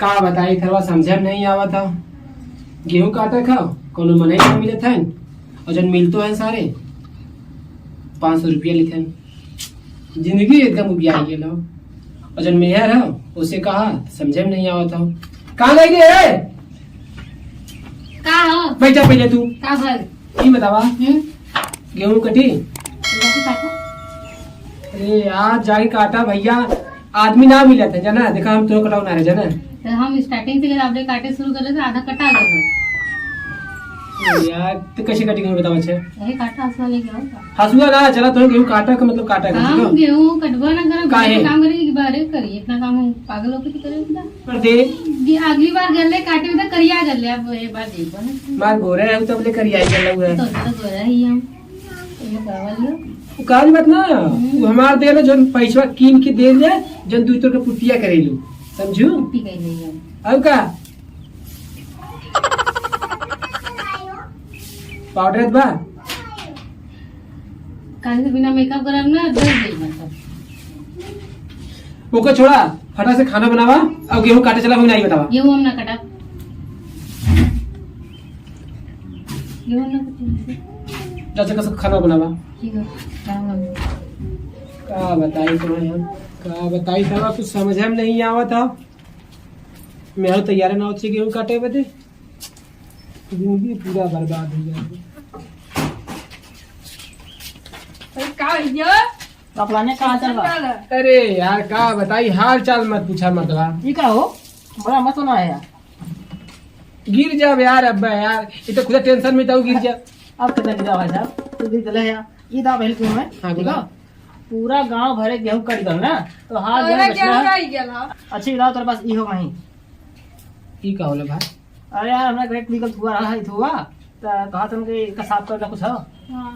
का बताई थरवा समझे नहीं आवत था। गेहूं काटे खाओ कोनो मने ना मिले थे और जन मिलतो है सारे 500 रुपया लिखे जिंदगी एकदम उबिया गेल और जन मेहर है उसे कहा समझे में नहीं आवत था। कहाँ गई रे का हो बैठा पहले तू का भर की बतावा गेहूं कटी अरे यार जाके काटा भैया आदमी ना मिला था जाना देखा हम तो कटाऊ ना रहे जाना तो हम स्टार्टिंग से आपने काटे शुरू कर थे आधा कटा गए यार तो कैसे कटिंग में बताओ अच्छा यही काटा हंसवा लेके आओ हंसुआ ना चला तो गेहूं काटा का मतलब काटा का हम गेहूं कटवा ना करो काहे? काम करेंगे कि बाहर करिए इतना काम हम पागल होकर तो करेंगे पर दे अगली बार गले काटे में तो करिया कर ले अब ये बार देखो ना मार गोरे है तब ले कर आई चला हुआ है तो गोरा ही हम ये करवा लियो वो काज मत ना वो हमार दे ना जन पैसा कीन के दे जाए जन दुई तो के पुटिया करेलू समझू छुट्टी कह रही है अब का पाउडर बा काहे से बिना मेकअप करब ना दस दिन मतलब ओको छोड़ा फटा से खाना बनावा और गेहूं काटे चला हम नहीं बतावा गेहूं हम ना कटा गेहूं ना कटे जैसे कैसे खाना बनावा ठीक है काम हम का बताई तुम्हें हम का बताई था कुछ समझ में नहीं आवत था मैं तैयार ना होती गेहूं काटे बदे जिंदगी पूरा बर्बाद हो जाएगी। का भैया कपड़ाने कहाँ चल रहा? अरे यार का बताई हाल चाल मत पूछा मर्दवा ये क्या हो बड़ा मत होना है यार। गिर जा यार अब्बा यार ये तो खुद टेंशन में था गिर जा अब कितना गिरा भाई साहब तो गिर चले यार ये दाव हेल्प क्यों है हाँ, ठीक है पूरा गांव भरे गेहूं कट गल ना तो हाथ अरे में क्या बचना ही गेला अच्छी गिराओ तेरे पास ई हो वहीं। ई का होला भाई अरे यार हमरा ग्रेट निकल हुआ रहा है हुआ तो कहा तुम के का साफ करना कुछ हो हां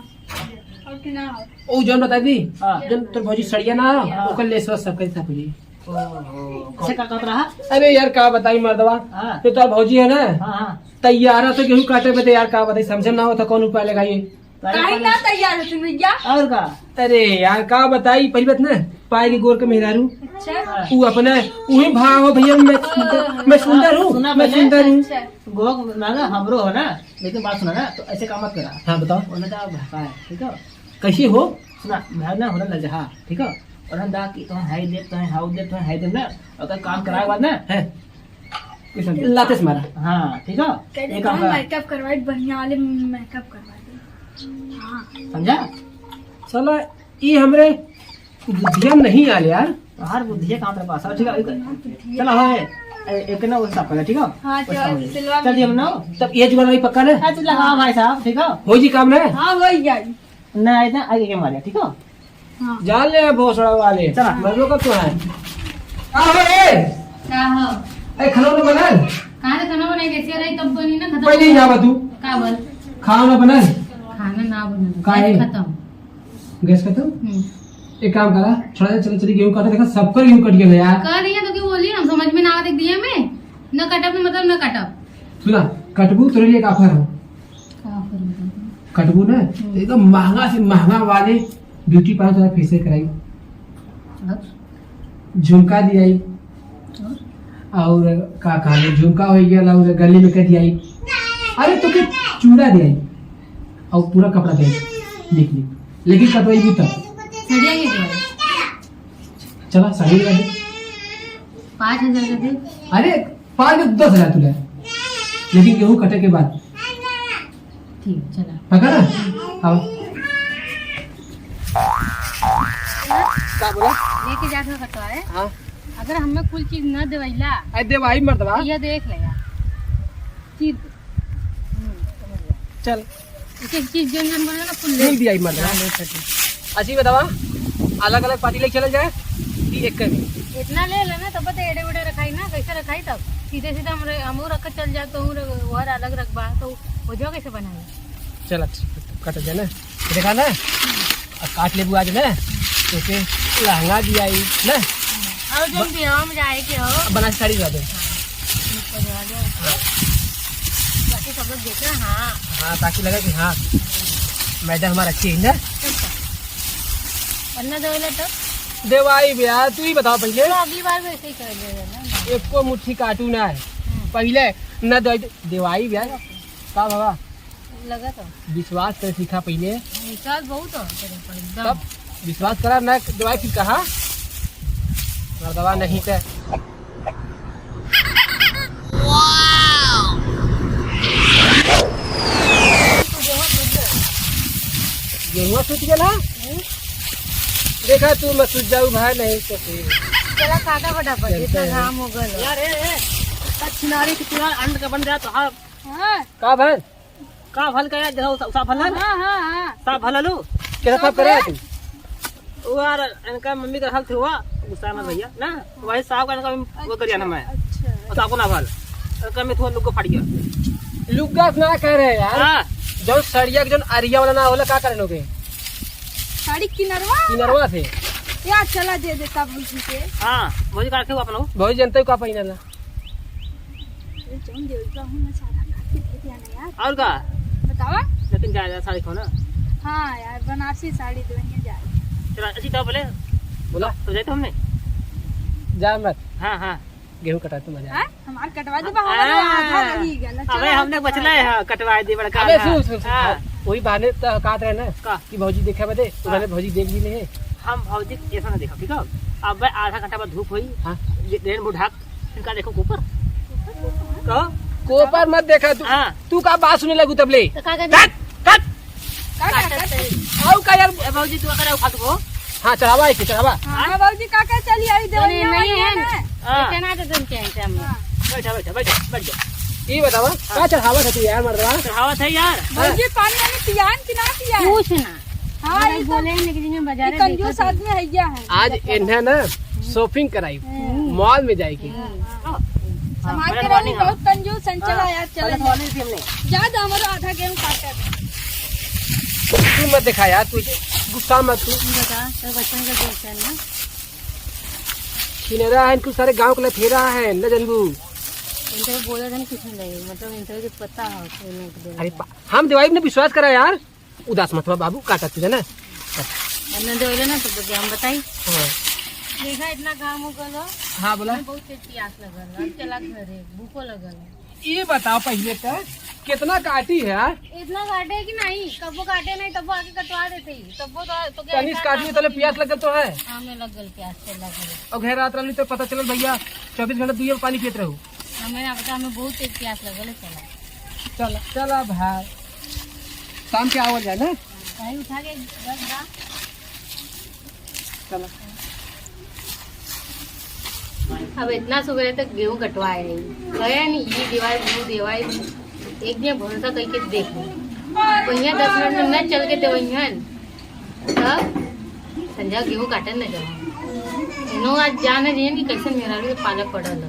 और कि ना ओ जन बता दी हाँ। जन तो भौजी सड़िया ना ओकर लेसवा सब कैसा पड़ी कैसे का कहत रहा? अरे यार का बताई मर्दवा हाँ तो तार भौजी है ना हाँ हाँ तैयार तो गेहूं काटे बदे यार का बताई समझे ना होता कौन उपाय लगाइए काहे ना तैयार हो तुम भैया और का अरे यार का बताई पहली बात ना पाए के गोर के मेहरारू अच्छा वो अपना वही भाव हो भैया मैं सुंदर हूँ सुना मैं पहले। सुंदर हूँ अच्छा गोग ना हमरो हो ना लेकिन बात सुना ना तो ऐसे काम मत करा हाँ बताओ उन्हें तो भड़का है ठीक है कैसे हो सुना मैं ना होना लग जा ठीक है और हम दा की तो हाई दे तो हाउ दे तो हाई दे ना अगर काम कराए बाद ना है लाते से मारा हाँ ठीक है कहते ये काम हम करा मेकअप करवाए बढ़िया वाले मेकअप करवा दे हां समझा चलो ये हमरे बुद्धिया नहीं आले यार हर बुद्धि कहाँ तेरे पास है ठीक है चलो है एक ना वो साफ कर ठीक है हां उसका हो जाए। सिलवा चल दिया ना तब ये जुगाड़ नहीं पक्का ना अच्छा लगा भाई साहब ठीक है हो जी काम ना हां हो गया ना इतना आगे के मारे ठीक है हां जान ले भोसड़ा वाले चला। मरलो का तो है ए का हो ए खाना ना बनल कहाँ से खाना बनाए कैसे रही तब बनी ना खत्म पहले ही जावा तू का बोल खाना ना बनल खाना ना बना काहे? खत्म गैस खत्म एक काम करा छोड़ा चल चल गेहूं काटे देखा सबका गेहूं कट गया यार कर रही है तो क्यों बोली हम समझ में ना आवा देख दिया में न कटप में मतलब न कटप सुना कटबू तेरे लिए का ऑफर हो का करूं कटबू ना तो एकदम महंगा से महंगा वाले ब्यूटी पार्लर तेरा फेशियल कराई और झुमका दियाई और का कहा झुमका हो गया और गले में कर दियाई अरे तो के चूड़ा दियाई और पूरा कपड़ा दियाई लिख ली लेकिन कटवाई भी तब सड़िया ये जो है चला साड़ी लगा दे 5,000 का दे अरे 5-10 हजार तुला लेकिन गेहूं कटे के बाद ठीक चला पका ना अब क्या बोला लेके जाकर कटवाए हाँ अगर हमें कुल चीज न देवैला अरे दे भाई मर्दवा तो यह देख ले यार चीज चल एक एक चीज जन जन बने ना कुल ले ले दिया मर्दवा अच्छी बतावा अलग अलग पार्टी लेके चल जाए कि एक कर इतना ले लेना तब तो एड़े उड़े रखाई ना कैसे रखाई तब सीधे सीधे हम रख चल जाए तो और अलग रखबा तो हो जाओ कैसे बनाए चल कट जाए ना देखा ना और काट ले आज ना तो के लहंगा दिया ना और जब भी हम जाए के हो बना साड़ी दिला दे बाकी सब लोग देख रहे हैं हाँ हाँ ताकि लगे कि हाँ मैडम हमारा अच्छी है ना पन्ना देवेला तब देवाई भैया तू ही बताओ पहले। तो अगली बार वैसे ही कर देगा ना। एक को मुट्ठी काटू ना है पहले न देवाई भैया का बाबा लगा तो विश्वास कर सीखा पहले विश्वास बहुत हो तेरे पर एकदम। तब विश्वास करा ना दवाई फिर कहा दवा नहीं थे गेहुआ सूझ गया ना देखा तू मैं सूझ जाऊ भाई नहीं तो फिर चला काटा फटाफट इतना घाम हो गया यार किनारे की किनारे अंड का बन गया तो हाँ हाँ का भाई का भल का देखो साफ भल हाँ हाँ साफ भल लो कैसा साफ करे तू वो यार इनका मम्मी का हल थे हुआ गुस्सा में भैया ना वही साफ का इनका वो करिया ना मैं अच्छा और साफ को ना भल इनका मैं थोड़ा लोग को फट गया लुग्गा ना कह रहे यार हाँ जो सड़िया के जो अरिया वाला ना होला का करे लोगे साड़ी किनरवा किनरवा से यार चला दे देता बुझी के हाँ भोजी काट के अपना बहुत जनता का पहिना ला जोन देवता हूं ना सारा काट के दे दिया ना यार और का बतावा लेकिन जाए साड़ी को ना हाँ यार बनारसी साड़ी देंगे जा चला अच्छी तो बोले बोला तो जाए तो हमने जा मत हाँ हाँ गेहूं कटा तू मजा हां हमार कटवा दे हमारा आधा रही गया अबे हमने बचला है कटवाए दी बड़ा अबे सुन वही बहाने तो काट रहे ना का कि भौजी देखा बदे उन्होंने भौजी देख ली है हम भौजी ऐसा ना देखा ठीक है अब आधा घंटा बाद धूप हुई हाँ रेन बुढ़ाक इनका देखो ऊपर कहो कोपर मत देखा तू हाँ तू का बात सुनने लगू तब ले तो का कट कट आओ का यार ए भौजी तू अगर उठा दो हाँ चढ़ावा है चढ़ावा हां बाबूजी काका चली आई देवनिया नहीं है हाँ इतना तो तुम चाहिए हम बैठा बैठा बैठा बैठ जा ये बतावा का चढ़ावा था तू यार मर्दवा चढ़ावा था यार बाबूजी पानी में पियान कि ना पिया है पूछ ना हां ये बोले हैं लेकिन मैं बाजार ये कंजूस आदमी हैया है आज इन्हें ना शॉपिंग कराई मॉल में जाएगी समाज के रहनी बहुत कंजूस चला यार चला मॉर्निंग थी हमने ज्यादा हमारा आधा गेहूं काटा तू मत दिखा यार तू गुस्सा मत तू बता तो बच्चन का दोस्त है ना किनेरा है इनको सारे गांव के लिए फेरा है न जनबू इनसे बोला था कुछ नहीं मतलब इनसे कुछ पता है तो अरे हम दिवाली ने विश्वास करा यार उदास मत हुआ बाबू काटा तुझे ना अन्ना दे ना तो हम बताई हाँ देखा इतना काम हो गलो हाँ बोला बहुत तेज प्यास लगल अब चला घरे भूखो लगल ये बताओ पहले का कितना काटी है यार इतना काटे कि नहीं कबो काटे नहीं तब आके कटवा देते ही तब तो क्या कनीस काटनी तो प्यास लगल तो है हमें लगल प्यास चला घरे और घेर रात रही तो पता चल भैया 24 घंटे दुनिया में पानी पीते रहो हमें ना पता हमें बहुत तेज प्यास लगल चला चल चला भाई शाम के आवल जाए ना भाई उठा के रख दा चला अब इतना सुबह तक गेहूं कटवाए नहीं गया नहीं ये देवाई एक दिन भरोसा करके देख वही 10 मिनट में न चल के देवहियन तब संजय गेहूं काटन न जाओ इनो आज जाने जाइए कि कैसे मेरा भी पालक पड़ल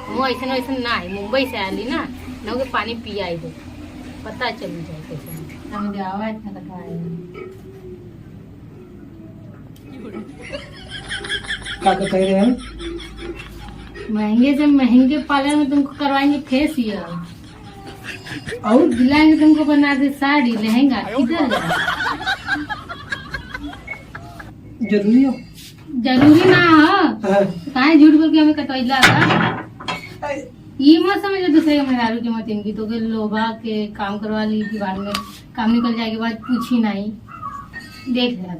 वो ऐसा वैसा ना है मुंबई से आली ना न के पानी पी आई दे पता चल जाए कैसे हम देवा इतना कटवाए क्या कह रहे हैं महंगे से महंगे पार्लर में तुमको करवाएंगे फेसियल और दिलाएंगे तुमको बना दे साड़ी लहंगा किधर जरूरी हो जरूरी ना हो काहे झूठ बोल के हमें कटवाइला का ये मत समझो दूसरे मेहरारू के मत इनकी तो के लोभा के काम करवा ली कि बाद में काम निकल जाए के बाद पूछी नहीं देख लिया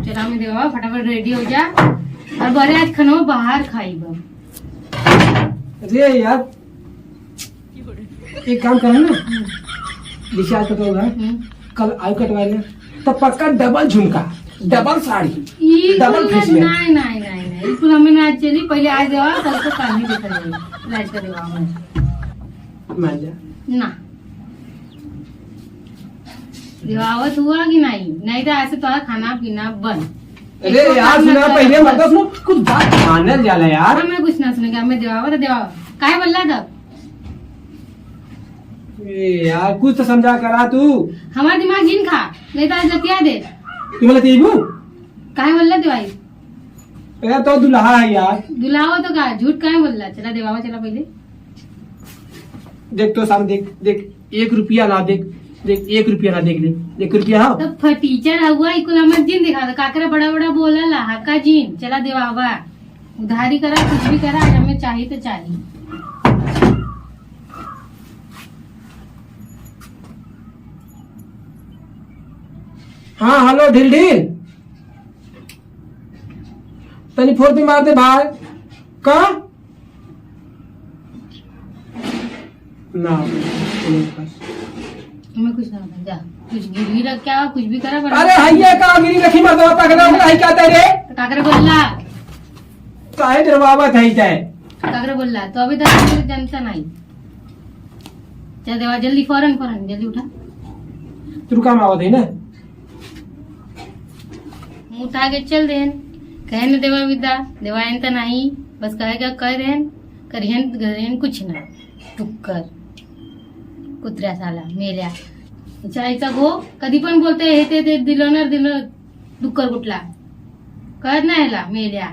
चला मैं देवा फटाफट रेडी हो जा और बड़े आज खाना बाहर खाई बा अरे यार एक काम करो ना रिचार्ज कटवाओगा कल आई कटवा ले तो पक्का डबल झुमका डबल साड़ी डबल फेशियल नहीं नहीं नहीं नहीं इसको हमें ना चली पहले आज देवा कल को काम ही देखा जाएगा लाइट का देवा मान जा ना दिवावत हुआ कि नहीं तो ऐसे तो खाना पीना बंद अरे यार सुना पहले मतलब सुनो कुछ बात मानल जाला यार हमें कुछ ना सुनेगा हमें दिवावा तो दिवावा काहे बोला तब यार कुछ तो समझा करा तू हमारा दिमाग जिन खा नहीं तो आज जतिया दे तू बोला तीबू काहे बोला दिवाई अरे तो दुल्हा है यार दुलावा तो का झूठ काहे बोला चला दिवावा चला पहले देख तो सामने देख देख 1 रुपया ना देख देख 1 रुपया ना देख ले 1 रुपया हो तो फटीचर हुआ इकुल हमर जिन दिखा दे काकरा बड़ा बड़ा बोला ला हाका जिन चला देवावा उधारी करा कुछ भी करा आज हमें चाहिए तो चाहिए। हाँ हेलो ढील ढील तनी फोन पे मारते भाई का ना हमें कुछ ना बता, जा कुछ गिरवी रख क्या कुछ भी करा बड़ा अरे हैया का गिरी रखी मत पकड़ा है क्या तेरे तो काकरा बोलला काहे डरवावत है इते काकरा बोलला तो अभी तक मुझे जनता नहीं। चल देवा जल्दी फौरन फौरन जल्दी उठा तू काम आवत है ना मुंह उठा के चल देन कहे न देवा विदा देवायन तो नहीं बस कहेगा कह देन करियन करियन कुछ ना टुक्कर कुत्र्या साला मेल्या चायचा गो कधी पण बोलते हे ते दिलोनर दिलो डुक्कर कुठला कळत नाही ह्याला मेल्या